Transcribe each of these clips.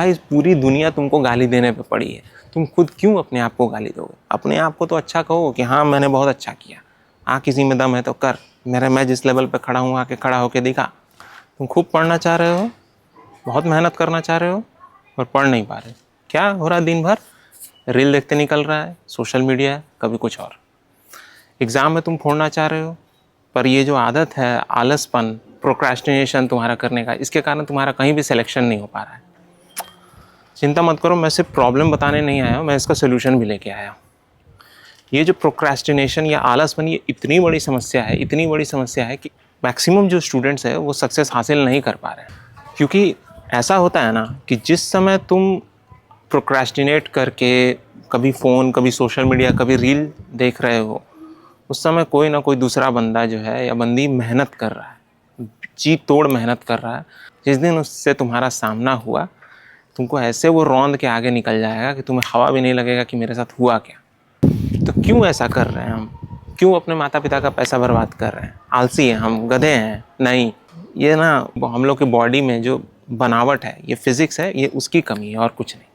भाई पूरी दुनिया तुमको गाली देने पे पड़ी है, तुम खुद क्यों अपने आप को गाली दोगे? अपने आप को तो अच्छा कहो कि हाँ मैंने बहुत अच्छा किया, किसी में दम है तो कर, मैं जिस लेवल पे खड़ा हूँ आके खड़ा होके दिखा। तुम खूब पढ़ना चाह रहे हो, बहुत मेहनत करना चाह रहे हो और पढ़ नहीं पा रहे। क्या हो रहा है? दिन भर रील देखते निकल रहा है, सोशल मीडिया है, कभी कुछ और। एग्ज़ाम में तुम फोड़ना चाह रहे हो, पर ये जो आदत है आलसपन, प्रोक्रेस्टिनेशन तुम्हारा करने का, इसके कारण तुम्हारा कहीं भी सिलेक्शन नहीं हो पा रहा है। चिंता मत करो, मैं सिर्फ प्रॉब्लम बताने नहीं आया हूँ, मैं इसका सोल्यूशन भी लेके आया हूँ। ये जो प्रोक्रेस्टिनेशन या आलसपन, ये इतनी बड़ी समस्या है, इतनी बड़ी समस्या है कि मैक्सिमम जो स्टूडेंट्स है वो सक्सेस हासिल नहीं कर पा रहे हैं। क्योंकि ऐसा होता है ना कि जिस समय तुम प्रोक्रेस्टिनेट करके कभी फ़ोन, कभी सोशल मीडिया, कभी रील देख रहे हो, उस समय कोई ना कोई दूसरा बंदा जो है या बंदी मेहनत कर रहा है, जी तोड़ मेहनत कर रहा है। जिस दिन उससे तुम्हारा सामना हुआ, तुमको ऐसे वो रौंद के आगे निकल जाएगा कि तुम्हें हवा भी नहीं लगेगा कि मेरे साथ हुआ क्या। तो क्यों ऐसा कर रहे हैं हम? क्यों अपने माता पिता का पैसा बर्बाद कर रहे हैं? आलसी हैं हम, गधे हैं? नहीं, ये ना हम लोग के बॉडी में जो बनावट है, ये फिज़िक्स है, ये उसकी कमी है और कुछ नहीं।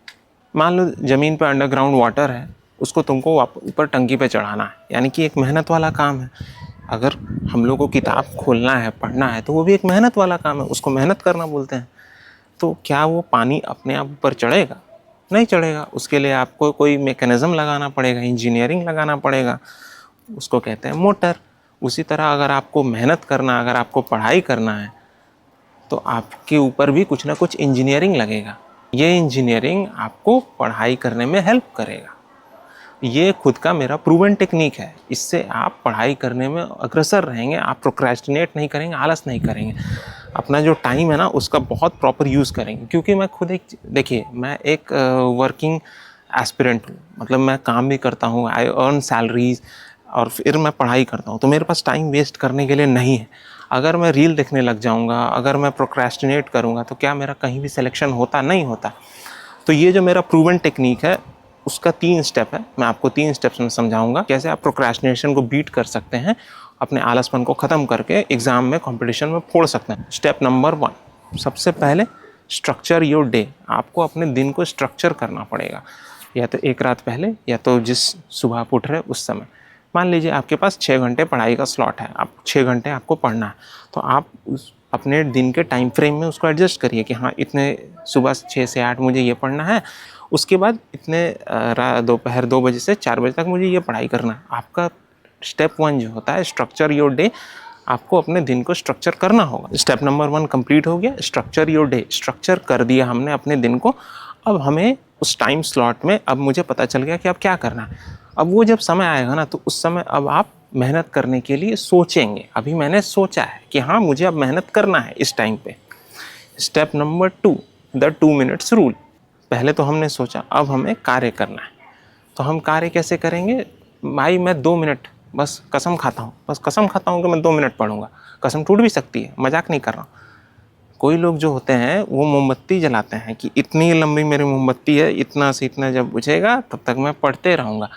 मान लो ज़मीन पर अंडरग्राउंड वाटर है, उसको तुमको ऊपर टंकी पे चढ़ाना है, यानी कि एक मेहनत वाला काम है। अगर हम लोग को किताब खोलना है, पढ़ना है, तो वो भी एक मेहनत वाला काम है, उसको मेहनत करना बोलते हैं। तो क्या वो पानी अपने आप ऊपर चढ़ेगा? नहीं चढ़ेगा। उसके लिए आपको कोई मैकेनिज़्म लगाना पड़ेगा, इंजीनियरिंग लगाना पड़ेगा, उसको कहते हैं मोटर। उसी तरह अगर आपको मेहनत करना, अगर आपको पढ़ाई करना है, तो आपके ऊपर भी कुछ ना कुछ इंजीनियरिंग लगेगा। ये इंजीनियरिंग आपको पढ़ाई करने में हेल्प करेगा। ये खुद का मेरा प्रूवन टेक्निक है, इससे आप पढ़ाई करने में अग्रसर रहेंगे, आप प्रोक्रेस्टिनेट नहीं करेंगे, आलस नहीं करेंगे, अपना जो टाइम है ना उसका बहुत प्रॉपर यूज़ करेंगे। क्योंकि मैं खुद देखिए, मैं एक वर्किंग एस्पिरेंट हूँ, मतलब मैं काम भी करता हूँ, आई अर्न सैलरीज, और फिर मैं पढ़ाई करता हूँ, तो मेरे पास टाइम वेस्ट करने के लिए नहीं है। अगर मैं रील देखने लग जाऊँगा, अगर मैं प्रोक्रेस्टिनेट करूँगा, तो क्या मेरा कहीं भी सिलेक्शन होता? नहीं होता। तो ये जो मेरा प्रूवन टेक्निक है, उसका 3 स्टेप है। मैं आपको 3 स्टेप्स में समझाऊंगा कैसे आप प्रोक्रेस्टिनेशन को बीट कर सकते हैं, अपने आलसपन को ख़त्म करके एग्ज़ाम में, कंपटीशन में फोड़ सकते हैं। स्टेप नंबर 1, सबसे पहले स्ट्रक्चर योर डे। आपको अपने दिन को स्ट्रक्चर करना पड़ेगा, या तो एक रात पहले, या तो जिस सुबह आप उठ रहे उस समय। मान लीजिए आपके पास 6 घंटे पढ़ाई का स्लॉट है, आप 6 घंटे आपको पढ़ना है, तो आप अपने दिन के टाइम फ्रेम में उसको एडजस्ट करिए कि हाँ इतने सुबह 6 से 8 मुझे ये पढ़ना है, उसके बाद इतने दोपहर 2 बजे से 4 बजे तक मुझे ये पढ़ाई करना है। आपका स्टेप 1 जो होता है स्ट्रक्चर योर डे, आपको अपने दिन को स्ट्रक्चर करना होगा। स्टेप नंबर 1 कंप्लीट हो गया, स्ट्रक्चर योर डे। स्ट्रक्चर कर दिया हमने अपने दिन को। अब हमें उस टाइम स्लॉट में, अब मुझे पता चल गया कि अब क्या करना है। अब वो जब समय आएगा ना, तो उस समय अब आप मेहनत करने के लिए सोचेंगे। अभी मैंने सोचा है कि हाँ मुझे अब मेहनत करना है इस टाइम पे। Step number 2, the 2 minutes rule. पहले तो हमने सोचा, अब हमें कार्य करना है। तो हम कार्य कैसे करेंगे? भाई मैं 2 मिनट बस कसम खाता हूँ, कि मैं 2 मिनट पढ़ूंगा। कसम टूट भी सकती है, मजाक नहीं कर रहा हूँ। कोई लोग जो होते हैं वो मोमबत्ती जलाते हैं कि इतनी लंबी मेरी मोमबत्ती है, इतना से इतना जब बुझेगा तब तक मैं पढ़ते रहूँगा।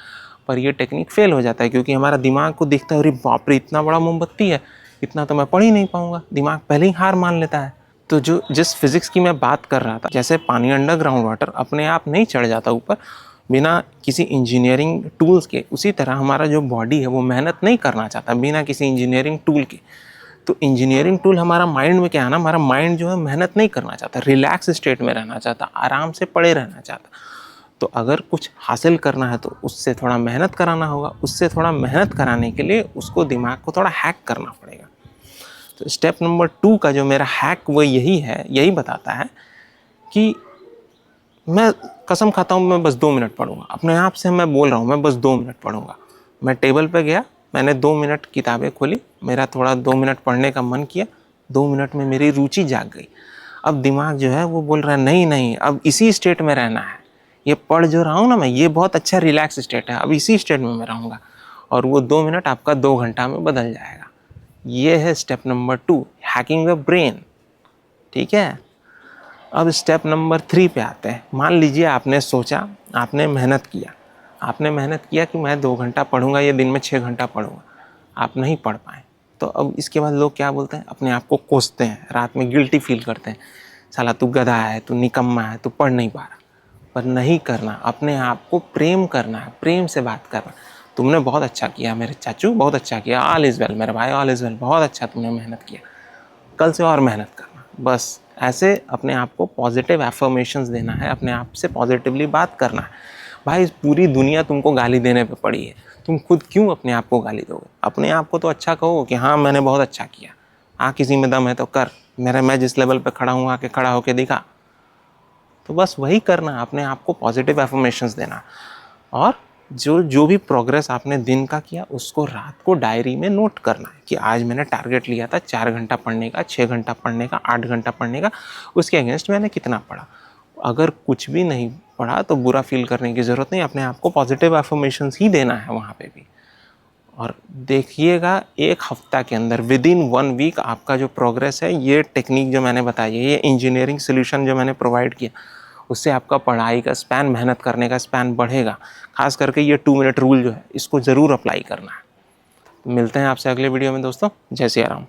पर ये टेक्निक फेल हो जाता है, क्योंकि हमारा दिमाग को दिखता है अरे बाप रे इतना बड़ा मोमबत्ती है, इतना तो मैं पढ़ ही नहीं पाऊँगा। दिमाग पहले ही हार मान लेता है। तो जो जिस फिज़िक्स की मैं बात कर रहा था, जैसे पानी अंडरग्राउंड वाटर अपने आप नहीं चढ़ जाता ऊपर बिना किसी इंजीनियरिंग टूल्स के, उसी तरह हमारा जो बॉडी है वो मेहनत नहीं करना चाहता बिना किसी इंजीनियरिंग टूल के। तो इंजीनियरिंग टूल हमारा माइंड में क्या है ना, हमारा माइंड जो है मेहनत नहीं करना चाहता, रिलैक्स स्टेट में रहना चाहता, आराम से पड़े रहना चाहता। तो अगर कुछ हासिल करना है तो उससे थोड़ा मेहनत कराना होगा। उससे थोड़ा मेहनत कराने के लिए उसको, दिमाग को थोड़ा हैक करना पड़ेगा। तो स्टेप नंबर 2 का जो मेरा हैक वो यही है, यही बताता है कि मैं कसम खाता हूँ मैं बस 2 मिनट पढ़ूंगा। अपने आप से मैं बोल रहा हूँ मैं बस 2 मिनट पढ़ूंगा। मैं टेबल पे गया, मैंने 2 मिनट किताबें खोली, मेरा थोड़ा 2 मिनट पढ़ने का मन किया, 2 मिनट में मेरी रुचि जाग गई। अब दिमाग जो है वो बोल रहा है नहीं नहीं, अब इसी स्टेट में रहना है। ये पढ़ जो रहा हूँ ना मैं, ये बहुत अच्छा रिलैक्स स्टेट है, अब इसी स्टेट में मैं रहूँगा। और वो 2 मिनट आपका 2 घंटा में बदल जाएगा। ये है step number 2, hacking the brain. ठीक है। अब स्टेप नंबर 3 पे आते हैं। मान लीजिए आपने सोचा, आपने मेहनत किया कि मैं 2 घंटा पढ़ूंगा, या दिन में 6 घंटा पढ़ूंगा। आप नहीं पढ़ पाए, तो अब इसके बाद लोग क्या बोलते हैं? अपने आप को कोसते हैं, रात में गिल्टी फील करते हैं। साला तू गधा है, तू निकम्मा है, तू पढ़ नहीं पा रहा। पर नहीं करना, अपने आप को प्रेम करना है, प्रेम से बात करना। तुमने बहुत अच्छा किया मेरे चाचू, बहुत अच्छा किया, ऑल इज़ वेल मेरे भाई, ऑल इज़ वेल, बहुत अच्छा तुमने मेहनत किया, कल से और मेहनत करना। बस ऐसे अपने आप को पॉजिटिव एफर्मेशंस देना है, अपने आप से पॉजिटिवली बात करना है। भाई पूरी दुनिया तुमको गाली देने पे पड़ी है, तुम खुद क्यों अपने आप को गाली दोगे? अपने आप को तो अच्छा कहो कि हाँ मैंने बहुत अच्छा किया, किसी में दम है तो कर, मैं जिस लेवल पे खड़ा हूँ आके खड़ा होके दिखा। तो बस वही करना, अपने आप को पॉजिटिव एफर्मेशंस देना। और जो भी प्रोग्रेस आपने दिन का किया उसको रात को डायरी में नोट करना है कि आज मैंने टारगेट लिया था 4 घंटा पढ़ने का, 6 घंटा पढ़ने का, 8 घंटा पढ़ने का, उसके अगेंस्ट मैंने कितना पढ़ा। अगर कुछ भी नहीं पढ़ा तो बुरा फील करने की ज़रूरत नहीं, अपने आप को पॉजिटिव एफर्मेशंस ही देना है वहाँ पे भी। और देखिएगा 1 हफ्ता के अंदर, विदिन 1 वीक आपका जो प्रोग्रेस है, ये टेक्निक जो मैंने बताई है, ये इंजीनियरिंग सोल्यूशन जो मैंने प्रोवाइड किया, उससे आपका पढ़ाई का स्पैन, मेहनत करने का स्पैन बढ़ेगा। खास करके ये 2 मिनट रूल जो है, इसको ज़रूर अप्लाई करना है। तो मिलते हैं आपसे अगले वीडियो में दोस्तों। जय सिया राम।